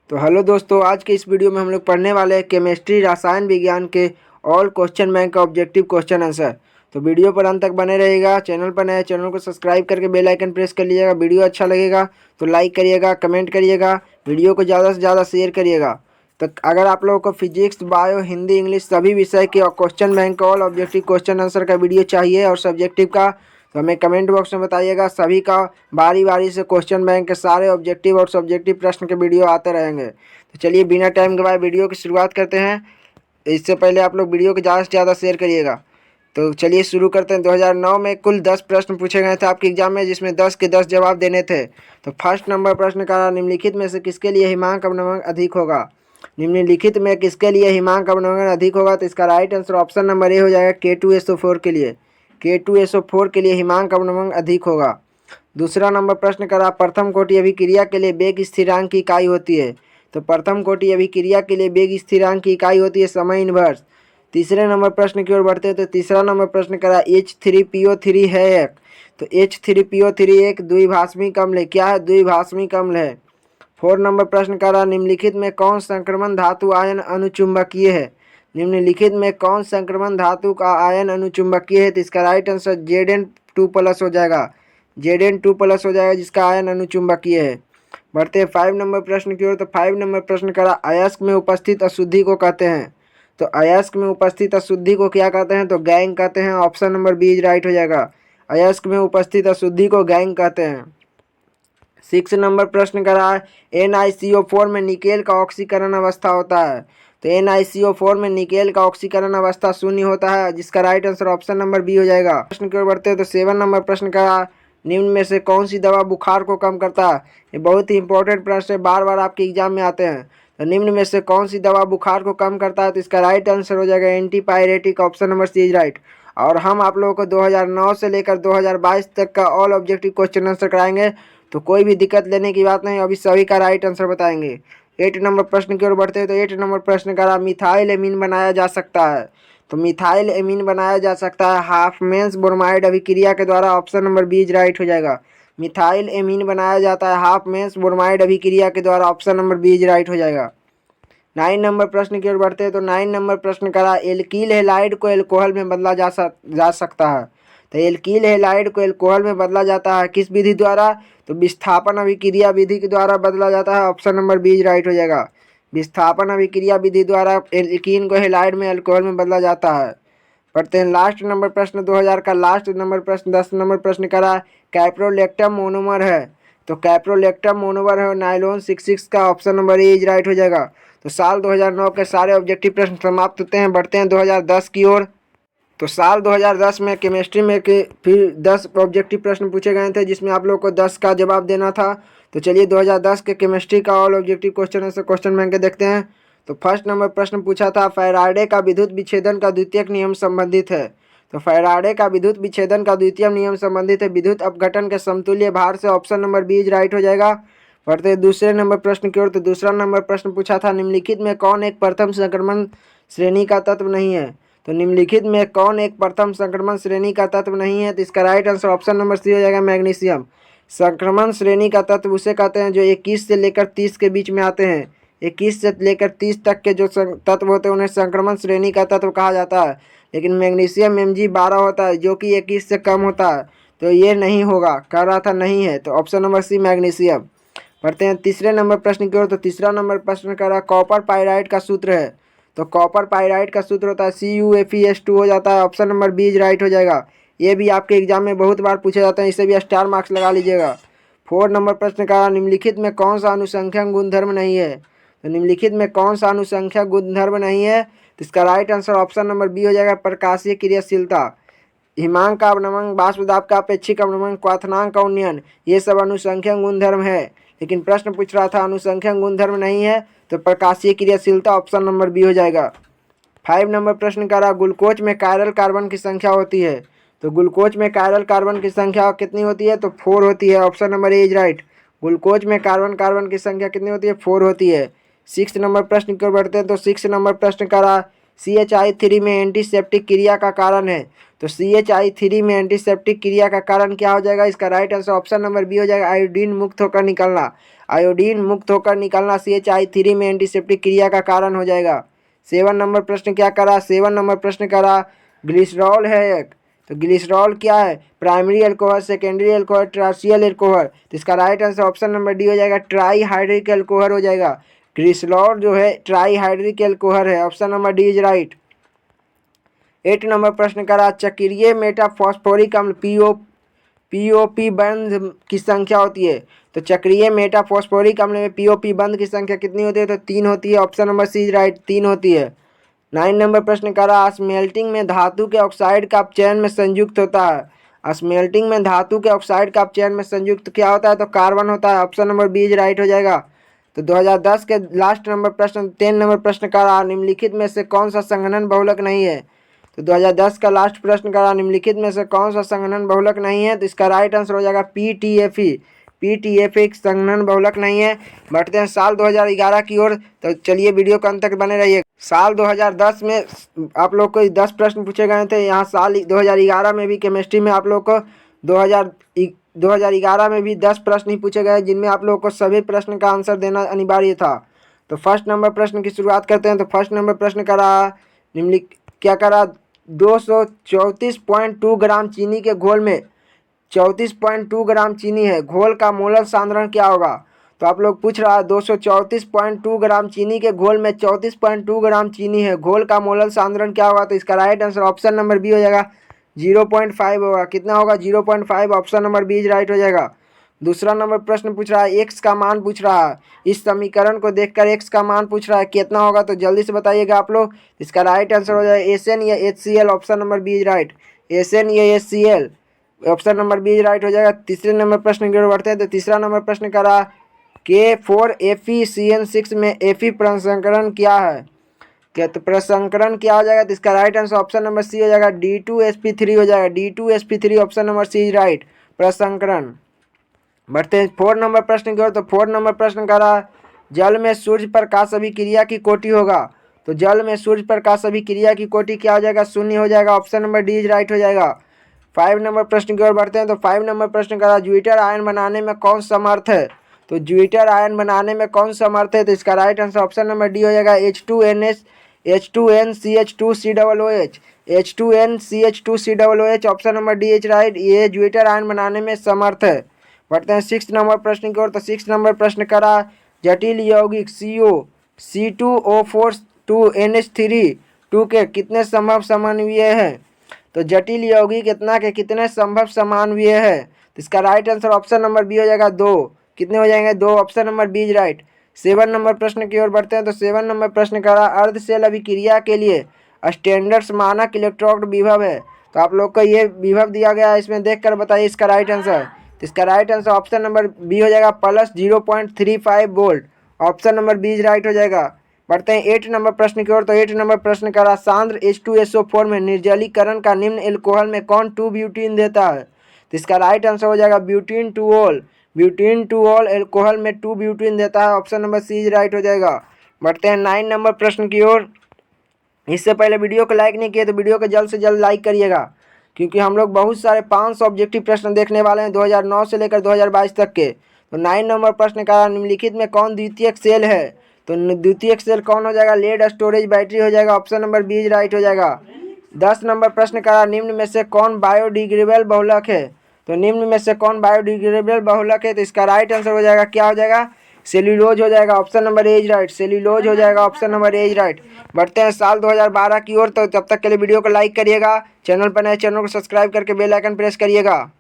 तो हेलो दोस्तों, आज के इस वीडियो में हम लोग पढ़ने वाले हैं केमिस्ट्री रसायन विज्ञान के ऑल क्वेश्चन बैंक का ऑब्जेक्टिव क्वेश्चन आंसर। तो वीडियो पर अंत तक बने रहिएगा। चैनल पर नए चैनल को सब्सक्राइब करके बेल आइकन प्रेस कर लीजिएगा। वीडियो अच्छा लगेगा तो लाइक करिएगा, कमेंट करिएगा, वीडियो को ज़्यादा से ज़्यादा शेयर करिएगा। तो अगर आप लोगों को फिजिक्स, बायो, हिंदी, इंग्लिश सभी विषय के question bank all objective question answer का वीडियो चाहिए और सब्जेक्टिव का, तो हमें कमेंट बॉक्स में बताइएगा। सभी का बारी बारी से क्वेश्चन बैंक के सारे ऑब्जेक्टिव और सब्जेक्टिव प्रश्न के वीडियो आते रहेंगे। तो चलिए बिना टाइम गवाए वीडियो की शुरुआत करते हैं। इससे पहले आप लोग वीडियो को ज़्यादा से ज़्यादा शेयर करिएगा। तो चलिए शुरू करते हैं। 2009 में कुल 10 प्रश्न पूछे गए थे आपके एग्जाम में, जिसमें 10 के 10 जवाब देने थे। तो फर्स्ट नंबर प्रश्न का, निम्नलिखित में से किसके लिए हिमांक अवनमन अधिक होगा? निम्नलिखित में किसके लिए हिमांक अवनमन अधिक होगा? तो इसका right answer option number A हो जाएगा, K2SO4 के लिए। K2SO4 के लिए हिमांक अवनमन अधिक होगा। दूसरा नंबर प्रश्न करा, प्रथम कोटि अभिक्रिया के लिए वेग स्थिरांक की इकाई होती है? तो प्रथम कोटि अभिक्रिया के लिए वेग स्थिरांक की इकाई होती है समय इनवर्स। तीसरे नंबर प्रश्न की ओर बढ़ते हैं। तो तीसरा नंबर प्रश्न करा, H3PO3 है एक? तो H3PO3 एक द्विभाषमिक अम्ल है। क्या है? द्विभाषमिक अम्ल है। 4 नंबर प्रश्न करा, निम्नलिखित में कौन संक्रमण धातु आयन अनुचुंबकीय है? निम्नलिखित में कौन संक्रमण धातु का आयन अनुचुंबकीय है? तो इसका राइट आंसर Zn2+ हो जाएगा। Zn2+ हो जाएगा, जिसका आयन अनुचुंबकीय है। बढ़ते हैं 5 नंबर प्रश्न की ओर। तो 5 नंबर प्रश्न करा, अयस्क में उपस्थित अशुद्धि को कहते हैं? तो अयस्क में उपस्थित अशुद्धि को क्या कहते हैं? तो गैंग कहते हैं। ऑप्शन नंबर बी राइट हो जाएगा। अयस्क में उपस्थित अशुद्धि को गैंग कहते हैं। 6 नंबर प्रश्न करा है, NiCO4 में निकेल का ऑक्सीकरण अवस्था होता है? तो NiCO4 में निकेल का ऑक्सीकरण अवस्था शून्य होता है, जिसका right answer option number B हो जाएगा। प्रश्न की ओर बढ़ते हैं। तो 7 नंबर प्रश्न का, निम्न में से कौन सी दवा बुखार को कम करता है? ये बहुत ही इंपॉर्टेंट प्रश्न है, बार बार आपके एग्जाम में आते हैं। तो निम्न में से कौन सी दवा बुखार को कम करता है? तो इसका राइट आंसर हो जाएगा antipyretic. Option number C is right. और हम आप लोगों को 2009 से लेकर 2022 तक का ऑल ऑब्जेक्टिव क्वेश्चन आंसर कराएंगे, तो कोई भी दिक्कत लेने की बात नहीं। अभी सभी का राइट आंसर बताएंगे। 8 नंबर प्रश्न की ओर बढ़ते हैं। तो 8 नंबर प्रश्न का, मिथाइल एमीन बनाया जा सकता है? तो मिथाइल एमीन बनाया जा सकता है हाफमेंस ब्रोमाइड अभिक्रिया के द्वारा। ऑप्शन नंबर बी राइट हो जाएगा। मिथाइल एमीन बनाया जाता है हाफमेंस ब्रोमाइड अभिक्रिया के द्वारा। ऑप्शन नंबर बी राइट हो जाएगा। 9 नंबर प्रश्न की ओर बढ़ते हैं। तो 9 नंबर प्रश्न करा, एल्कील हैलाइड को एल्कोहल में बदला जा सकता है? तो एल्कील हैलाइड को एल्कोहल में बदला जाता है किस विधि द्वारा? तो विस्थापन अभिक्रिया विधि के द्वारा बदला जाता है। ऑप्शन नंबर बी राइट हो जाएगा। विस्थापन अभिक्रिया विधि द्वारा एल्कीन को हैलाइड में अल्कोहल में बदला जाता है। पढ़ते हैं लास्ट नंबर प्रश्न 2000 का लास्ट नंबर प्रश्न 10 नंबर प्रश्न करा, कैप्रोलेक्टम मोनोमर है? तो कैप्रोलेक्टम मोनोमर है नाइलॉन 66 का। Option number A is right हो जाएगा। तो साल 2009 के सारे ऑब्जेक्टिव प्रश्न समाप्त होते हैं। बढ़ते हैं 2010 की ओर। तो साल 2010 में केमिस्ट्री में के फिर 10 ऑब्जेक्टिव प्रश्न पूछे गए थे, जिसमें आप लोग को 10 का जवाब देना था। तो चलिए 2010 के केमिस्ट्री का ऑल ऑब्जेक्टिव क्वेश्चन है, क्वेश्चन बैंक के देखते हैं। तो फर्स्ट नंबर प्रश्न पूछा था, फैराडे का विद्युत विच्छेदन का द्वितीयक नियम संबंधित है? तो फैराडे का विद्युत विच्छेदन का द्वितीय नियम संबंधित है विद्युत अपघटन के समतुल्य भार से। ऑप्शन नंबर बी राइट हो जाएगा। पढ़ते हैं दूसरे नंबर प्रश्न की ओर। तो दूसरा नंबर प्रश्न पूछा था, निम्नलिखित में कौन एक प्रथम संक्रमण श्रेणी का तत्व नहीं है? तो निम्नलिखित में कौन एक प्रथम संक्रमण श्रेणी का तत्व नहीं है? तो इसका right answer option number C हो जाएगा, मैग्नीशियम। संक्रमण श्रेणी का तत्व उसे कहते हैं जो 21 से लेकर 30 के बीच में आते हैं। 21 से लेकर 30 तक के जो तत्व होते हैं उन्हें संक्रमण श्रेणी का तत्व कहा जाता है। लेकिन मैग्नीशियम Mg12 होता है, जो कि 21 से कम होता है। तो ये नहीं होगा, कह रहा था नहीं है। तो ऑप्शन नंबर सी मैग्नीशियम। पढ़ते हैं तीसरे नंबर प्रश्न की ओर। तो तीसरा नंबर प्रश्न कर रहा, कॉपर पाइराइड का सूत्र है? तो कॉपर पाइराइड का सूत्र होता है CuFeS2 हो जाता है। ऑप्शन नंबर बी राइट हो जाएगा। ये भी आपके एग्जाम में बहुत बार पूछे जाते हैं, इसे भी स्टार मार्क्स लगा लीजिएगा। 4 नंबर प्रश्न का, निम्नलिखित में कौन सा अनुसंख्यक गुणधर्म नहीं है? तो निम्नलिखित में कौन सा अनुसंख्यक गुणधर्म नहीं है? तो इसका right answer option number B हो जाएगा, प्रकाशीय क्रियाशीलता। हिमांक का अवनमन, बाष्प दाब का अपेक्षिक अवनमन, क्वथनांक का उन्नयन, ये सब अनुसंख्यक गुणधर्म है। लेकिन प्रश्न पूछ रहा था अनुसंख्यक गुणधर्म नहीं है, तो प्रकाशीय क्रियाशीलता। ऑप्शन नंबर बी हो जाएगा। 5 नंबर प्रश्न करा, ग्लूकोज में कायरल कार्बन की संख्या होती है? तो ग्लूकोज में कायरल कार्बन की संख्या कितनी होती है? तो 4 होती है। Option number A is right. Glucose में कार्बन की संख्या कितनी होती है? 4 होती है। 6 नंबर प्रश्न की ओर बढ़ते हैं। तो 6 नंबर प्रश्न करा, CH3 में एंटीसेप्टिक क्रिया का कारण है? तो CH3 में एंटीसेप्टिक क्रिया का कारण क्या हो जाएगा? इसका right answer option number B हो जाएगा, आयोडीन मुक्त होकर निकलना। आयोडीन मुक्त होकर निकलना CH3 में एंटीसेप्टिक क्रिया का कारण हो जाएगा। 7 नंबर प्रश्न क्या करा, 7 नंबर प्रश्न करा ग्लिसरॉल है एक, तो ग्लिसरॉल क्या है, primary alcohol, secondary alcohol, टर्शियल alcohol. तो इसका right answer option number D हो जाएगा, ट्राई हाइड्रिक एल्कोहल हो जाएगा। ग्लिसरॉल जो है ट्राई हाइड्रिक एल्कोहल है, option number D is right. 8 number प्रश्न करा चक्रीय मेटाफॉस्फोरिक अम्ल पीओपी बंध की संख्या होती है, तो चक्रीय मेटाफॉस्फोरिक अम्ल में पीओपी बंध की संख्या कितनी होती है, तो 3 होती है, option number C is right, 3 होती है। 9 नंबर प्रश्न करा स्मेल्टिंग में धातु के ऑक्साइड का अपचयन में संयुक्त होता है। स्मेल्टिंग में धातु के ऑक्साइड का अपचयन में संयुक्त क्या होता है, तो कार्बन होता है, option number B is right हो जाएगा। तो 2010 के लास्ट नंबर प्रश्न 10 नंबर प्रश्न करा निम्नलिखित में से कौन सा संघनन बहुलक नहीं है, तो 2010 का लास्ट प्रश्न करा निम्नलिखित में से कौन सा संघनन बहुलक नहीं है, तो इसका राइट आंसर हो जाएगा पीटीएफई। पीटीएफई एक संघनन बहुलक नहीं है। बढ़ते हैं साल 2011 की ओर, तो चलिए वीडियो को अंत तक बने रहिए। साल 2010 में आप लोग को 10 प्रश्न पूछे गए थे, यहाँ साल 2011 में भी केमिस्ट्री में आप लोग को 2011 में भी 10 प्रश्न ही पूछे गए, जिनमें आप लोग को सभी प्रश्न का आंसर देना अनिवार्य था। तो फर्स्ट नंबर प्रश्न की शुरुआत करते हैं। तो फर्स्ट नंबर प्रश्न करा निम्नलिखित क्या करा 234.2 ग्राम चीनी के घोल में 34.2 ग्राम चीनी है, घोल का मोलर सांद्रण क्या होगा। तो आप लोग पूछ रहा है 234.2 ग्राम चीनी के घोल में 34.2 ग्राम चीनी है, घोल का मोलर सांद्रण क्या होगा, तो इसका right answer option number B हो जाएगा, 0.5 होगा। कितना होगा, 0.5, ऑप्शन नंबर बी राइट हो जाएगा। दूसरा नंबर प्रश्न पूछ रहा है एक्स का मान पूछ रहा है, इस समीकरण को देखकर एक्स का मान पूछ रहा है कितना होगा, तो जल्दी से बताइएगा आप लोग। इसका राइट आंसर हो जाएगा एसएन या HCl, option number B right, SN या HCl, option number B right हो जाएगा। तीसरे नंबर प्रश्न की ओर बढ़ते हैं। तो तीसरा नंबर प्रश्न करा K4FeCN6 में Fe प्रसंकरण क्या है, क्या तो प्रसंकरण क्या हो जाएगा, तो इसका right answer option number C हो जाएगा, D2sp3 हो जाएगा, D2sp3, ऑप्शन नंबर सी राइट, प्रसंकरण। बढ़ते हैं 4 नंबर प्रश्न की ओर। तो 4 नंबर प्रश्न करा जल में सूर्य प्रकाश अभिक्रिया की कोटि होगा, तो जल में सूर्य प्रकाश अभिक्रिया की कोटि क्या हो जाएगा, 0 हो जाएगा, ऑप्शन नंबर डी राइट हो जाएगा। 5 नंबर प्रश्न की ओर बढ़ते हैं। तो 5 नंबर प्रश्न करा ज्यूटर आयन बनाने में कौन समर्थ है, तो ज्यूटर आयन बनाने में कौन समर्थ है, तो इसका right answer option number D हो जाएगा, H2NCH2COOH, H2NCH2COOH, option number D H right, ये ज्यूटर आयन बनाने में समर्थ है। बढ़ते हैं 6 नंबर प्रश्न की ओर। तो 6 नंबर प्रश्न करा जटिल यौगिक CO C2O4 के कितने संभव समन्वय है, तो जटिल यौगिक इतना के कितने संभव समन्वय है, तो इसका right answer option number B हो जाएगा 2, कितने हो जाएंगे 2, option number B right. 7 number प्रश्न की ओर बढ़ते हैं। तो 7 नंबर प्रश्न करा अर्ध सेल अभिक्रिया के लिए स्टैंडर्ड्स मानक इलेक्ट्रोड विभव है, तो आप लोग को ये विभव दिया गया है, इसमें देखकर बताइए इसका राइट आंसर। तो इसका right answer option number B हो जाएगा +0.35 volt, option number B right हो जाएगा। बढ़ते हैं 8 नंबर प्रश्न की ओर। तो 8 नंबर प्रश्न करा सांद्र H2SO4 में निर्जलीकरण का निम्न एल्कोहल में कौन 2 ब्यूटीन देता है, तो इसका राइट आंसर हो जाएगा ब्यूटीन टू ऑल एल्कोहल में 2 ब्यूटीन देता है, ऑप्शन नंबर सी राइट हो जाएगा। बढ़ते हैं 9 नंबर प्रश्न की ओर। इससे पहले वीडियो को लाइक नहीं किए तो वीडियो को जल्द से जल्द लाइक करिएगा, क्योंकि हम लोग बहुत सारे 500 ऑब्जेक्टिव प्रश्न देखने वाले हैं 2009 से लेकर 2022 तक के। तो 9 नंबर प्रश्न का निम्नलिखित में कौन द्वितीयक सेल है, तो द्वितीयक सेल कौन हो जाएगा, लेड स्टोरेज बैटरी हो जाएगा, ऑप्शन नंबर बी राइट हो जाएगा। 10 नंबर प्रश्न का निम्न में से कौन बायोडिग्रेडेबल बहुलक है, तो निम्न में से कौन बायोडिग्रेडेबल बहुलक है, तो इसका राइट आंसर हो जाएगा क्या हो जाएगा, सेल्यूलोज हो जाएगा, option number A right, cellulose हो जाएगा, ऑप्शन नंबर ए राइट। बढ़ते हैं साल 2012 की ओर। तो तब तक के लिए वीडियो को लाइक करिएगा, चैनल पर नए चैनल को सब्सक्राइब करके बेल आइकन प्रेस करिएगा।